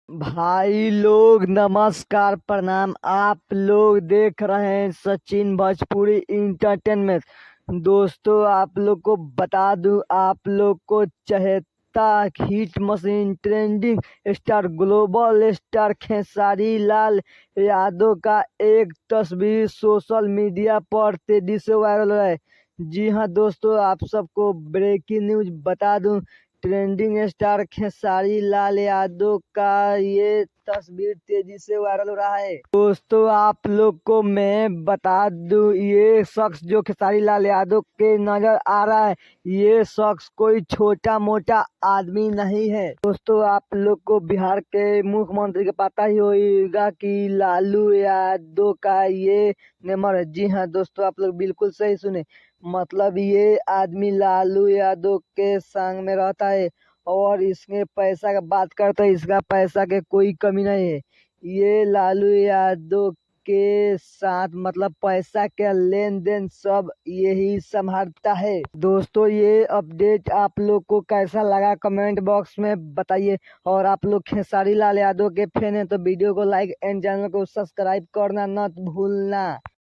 भाई लोग नमस्कार प्रणाम। आप लोग देख रहे हैं सचिन भोजपुरी इंटरटेनमेंट। दोस्तों आप लोग को बता दूं, आप लोग को चहेता hit machine trending star global star Khesari Lal Yadav का एक तस्वीर सोशल मीडिया पर तेजी से वायरल है। जी हाँ दोस्तों, आप सबको ब्रेकिंग न्यूज बता दूं, ट्रेंडिंग स्टार खेसारी लाल यादव का ये तस्वीर तेजी से वायरल हो रहा है। दोस्तों आप लोग को मैं बता दूं, ये शख्स जो खेसारी लाल यादव के नजर आ रहा है, ये शख्स कोई छोटा मोटा आदमी नहीं है। दोस्तों आप लोग को बिहार के मुख्यमंत्री का पता ही होगा कि लालू यादव का ये नेमर है। जी हाँ दोस्तों, आप लोग बिल्कुल सही सुने। मतलब ये आदमी लालू यादव के संग में रहता है और इसके पैसा का बात करता है, इसका पैसा के कोई कमी नहीं है। ये लालू यादव के साथ मतलब पैसा के लेन देन सब यही संभालता है। दोस्तों ये अपडेट आप लोग को कैसा लगा कमेंट बॉक्स में बताइए। और आप लोग खेसारी लाल यादव के फैन हैं तो वीडियो को लाइक एंड चैनल को सब्सक्राइब करना न भूलना।